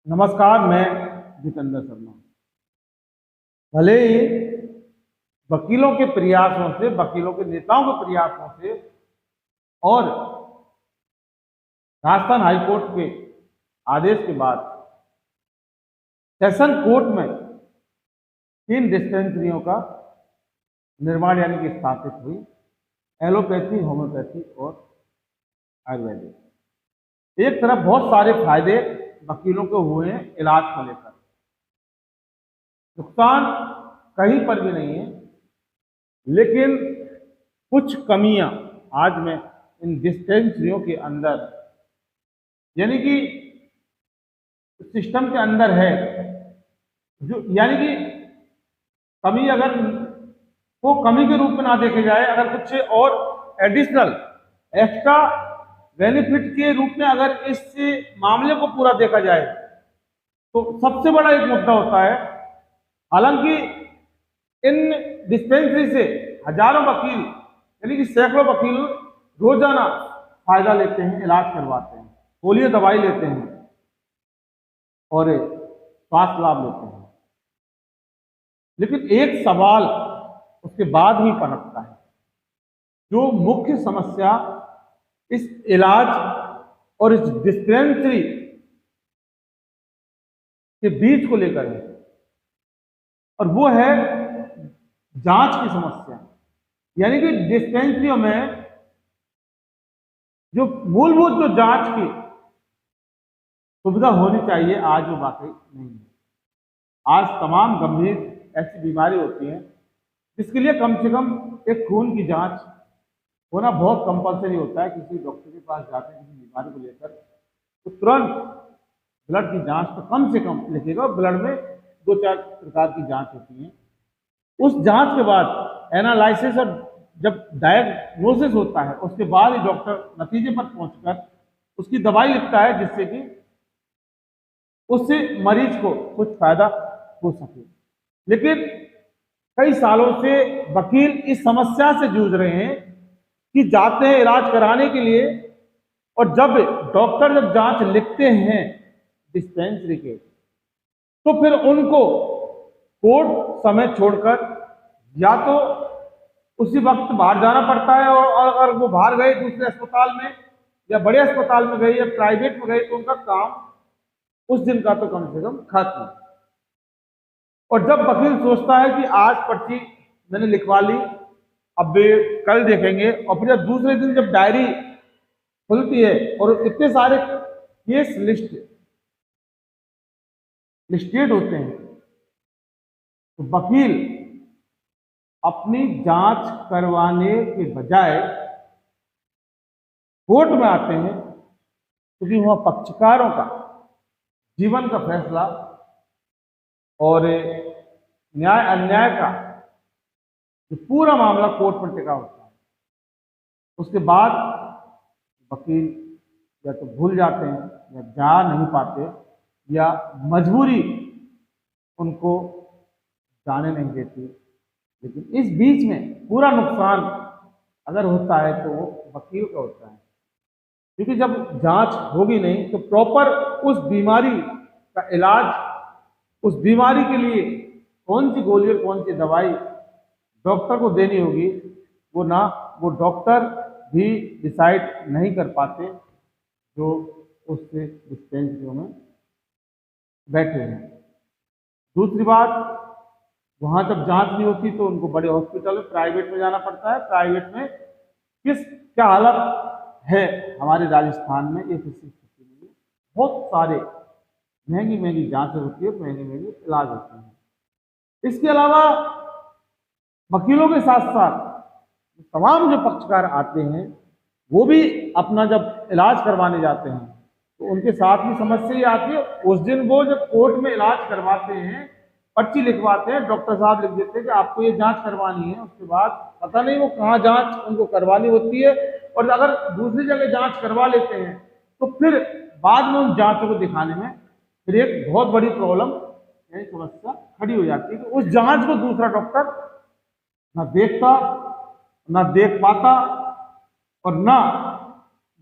नमस्कार, मैं जितेंद्र शर्मा। भले ही वकीलों के प्रयासों से, वकीलों के नेताओं के प्रयासों से और राजस्थान हाईकोर्ट के आदेश के बाद सेशन कोर्ट में 3 डिस्पेंसरियों का निर्माण यानी कि स्थापित हुई, एलोपैथी, होम्योपैथी और आयुर्वेदिक। एक तरफ बहुत सारे फायदे वकीलों को हुए हैं इलाज को लेकर, नुकसान कहीं पर भी नहीं है, लेकिन कुछ कमियां आज मैं इन डिस्पेंसरियों के अंदर यानी कि सिस्टम के अंदर है, जो यानी कि कमी अगर को कमी के रूप में ना देखे जाए, अगर कुछ और एडिशनल एक्स्ट्रा बेनिफिट के रूप में अगर इस मामले को पूरा देखा जाए तो सबसे बड़ा एक मुद्दा होता है। हालांकि इन डिस्पेंसरी से हजारों वकील यानी कि सैकड़ों वकील रोजाना फायदा लेते हैं, इलाज करवाते हैं, पोलियो दवाई लेते हैं और स्वास्थ्य लाभ लेते हैं। लेकिन एक सवाल उसके बाद ही पनपता है, जो मुख्य समस्या इस इलाज और इस डिस्पेंसरी के बीच को लेकर है, और वो है जांच की समस्या। यानी कि डिस्पेंसरियों में जो मूलभूत जो जांच की सुविधा होनी चाहिए, आज वो वाकई नहीं है। आज तमाम गंभीर ऐसी बीमारी होती है जिसके लिए कम से कम एक खून की जांच होना बहुत कंपलसरी होता है। किसी डॉक्टर के पास जाते हैं किसी बीमारी को लेकर तो तुरंत ब्लड की जांच तो कम से कम लिखेगा, ब्लड में 2-4 प्रकार की जांच होती है। उस जांच के बाद एनालिसिस और जब डायग्नोसिस होता है उसके बाद ही डॉक्टर नतीजे पर पहुंचकर उसकी दवाई लिखता है, जिससे कि उससे मरीज को कुछ फायदा हो सके। लेकिन कई सालों से वकील इस समस्या से जूझ रहे हैं कि जाते हैं इलाज कराने के लिए, और जब डॉक्टर जब जांच लिखते हैं डिस्पेंसरी के, तो फिर उनको कोर्ट समय छोड़कर या तो उसी वक्त बाहर जाना पड़ता है, और अगर वो बाहर गए दूसरे अस्पताल में या बड़े अस्पताल में गए या प्राइवेट में गए तो उनका काम उस दिन का तो कम से कम खत्म। और जब वकील सोचता है कि आज पर्ची मैंने लिखवा ली, अब कल देखेंगे, और फिर जब दूसरे दिन जब डायरी खुलती है और इतने सारे केस लिस्टेड होते हैं, तो वकील अपनी जांच करवाने के बजाय कोर्ट में आते हैं, क्योंकि वहां पक्षकारों का जीवन का फैसला और न्याय अन्याय का जो पूरा मामला कोर्ट पर टिका होता है। उसके बाद वकील या तो भूल जाते हैं या जा नहीं पाते, या मजबूरी उनको जाने नहीं देती। लेकिन इस बीच में पूरा नुकसान अगर होता है तो वो वकील का होता है, क्योंकि जब जांच होगी नहीं तो प्रॉपर उस बीमारी का इलाज, उस बीमारी के लिए कौन सी गोली और कौन सी दवाई डॉक्टर को देनी होगी, वो डॉक्टर भी डिसाइड नहीं कर पाते जो उससे डिस्पेंसरियों में बैठे हैं। दूसरी बात, वहां जब जांच नहीं होती तो उनको बड़े हॉस्पिटल में, प्राइवेट में जाना पड़ता है। प्राइवेट में क्या हालत है हमारे राजस्थान में, ये किसी स्थिति में बहुत सारे महंगी महंगी जांचें होती है, महंगे महंगे इलाज होते हैं। इसके अलावा वकीलों के साथ साथ तमाम जो पक्षकार आते हैं वो भी अपना जब इलाज करवाने जाते हैं तो उनके साथ भी समस्या ये आती है। उस दिन वो जब कोर्ट में इलाज करवाते हैं, पर्ची लिखवाते हैं, डॉक्टर साहब लिख देते हैं कि आपको ये जांच करवानी है। उसके बाद पता नहीं वो कहाँ जांच उनको करवानी होती है, और अगर दूसरी जगह जांच करवा लेते हैं तो फिर बाद में उन जांचों को दिखाने में फिर एक बहुत बड़ी प्रॉब्लम यानी समस्या खड़ी हो जाती है कि उस जांच को दूसरा डॉक्टर ना देखता, ना देख पाता, और ना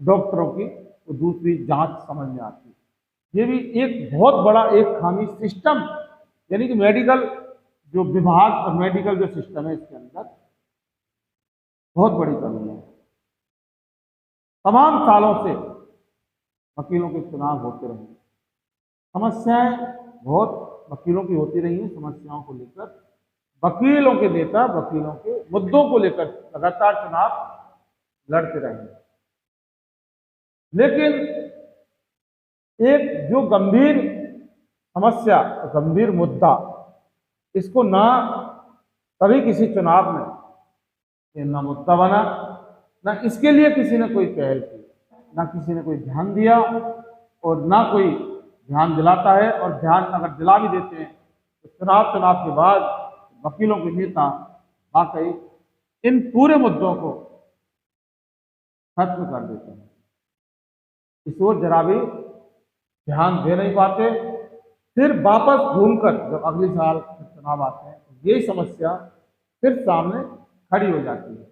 डॉक्टरों की वो दूसरी जांच समझ में आती। ये भी एक बहुत बड़ा एक खामी सिस्टम, यानी कि मेडिकल जो विभाग और मेडिकल जो सिस्टम है इसके अंदर बहुत बड़ी कमी है। तमाम सालों से वकीलों के चुनाव होते रहे, समस्याएं बहुत वकीलों की होती रही हैं। समस्याओं को लेकर वकीलों के नेता वकीलों के मुद्दों को लेकर लगातार चुनाव लड़ते रहे, लेकिन एक जो गंभीर समस्या, गंभीर मुद्दा, इसको ना कभी किसी चुनाव में ये ना मुद्दा बना, ना इसके लिए किसी ने कोई पहल की, ना किसी ने कोई ध्यान दिया और ना कोई ध्यान दिलाता है। और ध्यान अगर दिला भी देते हैं तो चुनाव के बाद वकीलों के नेता वाकई इन पूरे मुद्दों को खत्म कर देते हैं। इस ओर जरा भी ध्यान दे नहीं पाते। फिर वापस घूमकर जब अगले साल चुनाव आते हैं तो यही समस्या फिर सामने खड़ी हो जाती है।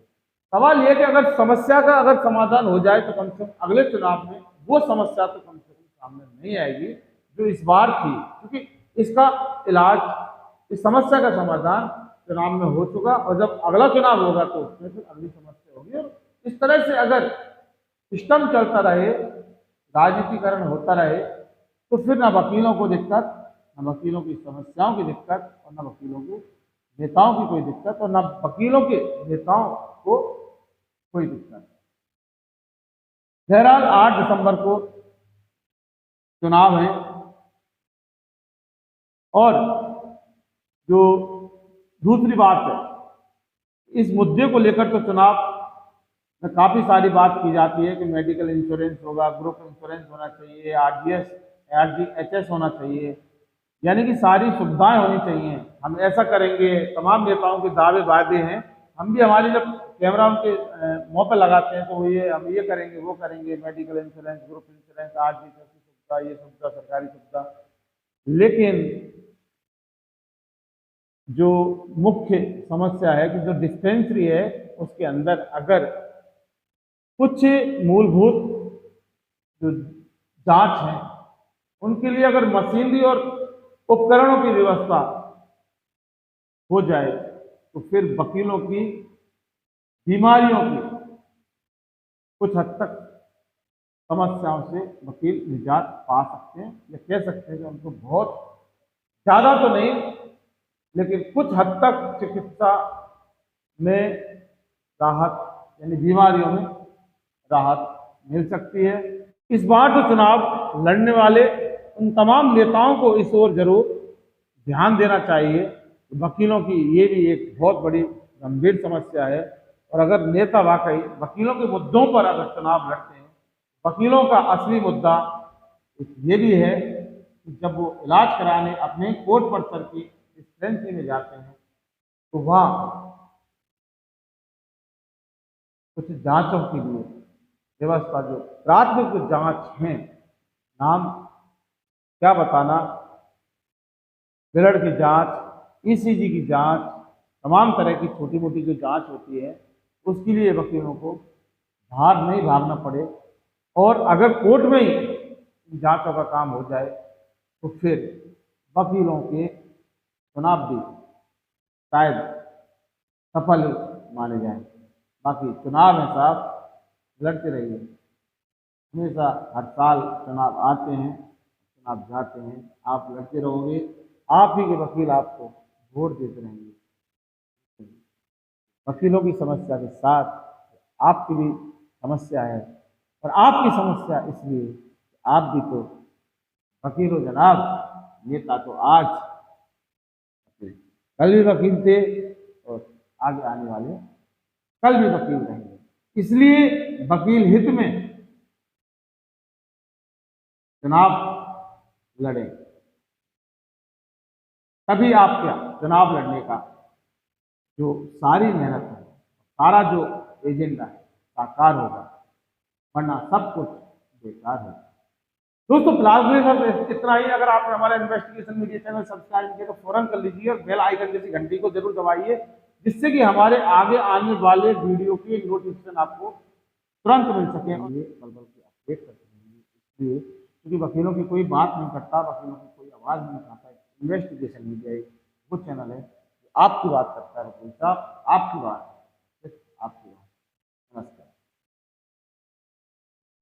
सवाल यह कि अगर समस्या का अगर समाधान हो जाए तो कम से कम अगले चुनाव में वो समस्या तो कम से कम सामने नहीं आएगी जो इस बार थी, क्योंकि इसका इलाज, इस समस्या का समाधान चुनाव में हो चुका, और जब अगला चुनाव होगा तो उसमें फिर अगली समस्या होगी। और इस तरह से अगर सिस्टम चलता रहे, राजनीतिकरण होता रहे, तो फिर ना वकीलों को दिक्कत, न वकीलों की समस्याओं की दिक्कत, और न वकीलों के नेताओं की कोई दिक्कत, और न वकीलों के नेताओं को कोई दिक्कत। बहरहाल 8 दिसंबर को चुनाव है, और जो दूसरी बात है, इस मुद्दे को लेकर तो चुनाव में काफ़ी सारी बात की जाती है कि मेडिकल इंश्योरेंस होगा, ग्रुप इंश्योरेंस होना चाहिए, आरडीएस आरजीएचएस होना चाहिए, यानी कि सारी सुविधाएं होनी चाहिए, हम ऐसा करेंगे। तमाम नेताओं के दावे वादे हैं। हम भी, हमारी जब कैमरा उनके मुंह पर लगाते हैं तो वो हम ये करेंगे, वो करेंगे, medical insurance, group insurance, RGHS की सुविधा, ये सुविधा, सरकारी सुविधा, लेकिन जो मुख्य समस्या है कि जो डिस्पेंसरी है उसके अंदर अगर कुछ मूलभूत जो जांच है उनके लिए अगर मशीनरी और उपकरणों की व्यवस्था हो जाए तो फिर वकीलों की बीमारियों की कुछ हद तक समस्याओं से वकील निजात पा सकते हैं, या कह सकते हैं कि उनको बहुत ज़्यादा तो नहीं लेकिन कुछ हद तक चिकित्सा में राहत, यानी बीमारियों में राहत मिल सकती है। इस बार तो चुनाव लड़ने वाले उन तमाम नेताओं को इस ओर जरूर ध्यान देना चाहिए। वकीलों की ये भी एक बहुत बड़ी गंभीर समस्या है, और अगर नेता वाकई वकीलों के मुद्दों पर अगर चुनाव लड़ते हैं, वकीलों का असली मुद्दा ये भी है कि जब वो इलाज कराने अपने कोर्ट पर्चर की डिस्पेंसरी में जाते हैं तो वहाँ कुछ जांचों के लिए व्यवस्था, जो प्राथमिक जांच है, नाम क्या बताना, ब्लड की जांच, ईसीजी की जांच, तमाम तरह की छोटी मोटी जो जांच होती है उसके लिए वकीलों को बाहर नहीं भागना पड़े, और अगर कोर्ट में ही जांचों का काम हो जाए तो फिर वकीलों के चुनाव भी शायद सफल माने जाएं। बाकी चुनाव है साहब, लड़ते रहिए। हमेशा हर साल चुनाव आते हैं, चुनाव जाते हैं, आप लड़ते रहोगे, आप ही के वकील आपको वोट देते रहेंगे। वकीलों की समस्या के साथ आपकी भी समस्या है, और आपकी समस्या इसलिए आप भी तो वकील हो जनाब, नेता तो आज, कल भी वकील थे और आगे आने वाले कल भी वकील रहेंगे। इसलिए वकील हित में चुनाव लड़ें, तभी आपका चुनाव लड़ने का जो सारी मेहनत है, सारा जो एजेंडा है साकार होगा, वरना सब कुछ बेकार होगा। दोस्तों फिलहाल के लिए इतना ही। अगर आपने हमारा इन्वेस्टिगेशन मीडिया चैनल सब्सक्राइब किया तो फौरन कर लीजिए, और बेल आइकन जैसी घंटी को जरूर दबाइए, जिससे कि हमारे आगे आने वाले वीडियो की नोटिफिकेशन आपको तुरंत मिल सके, और ये पल पल के अपडेट करते रहेंगे। इसलिए क्योंकि वकीलों की कोई बात नहीं करता, वकीलों की कोई आवाज़ नहीं उठाता। इन्वेस्टिगेशन मीडिया एक वो चैनल है जो आपकी बात करता है। वकील साहब, आपकी बात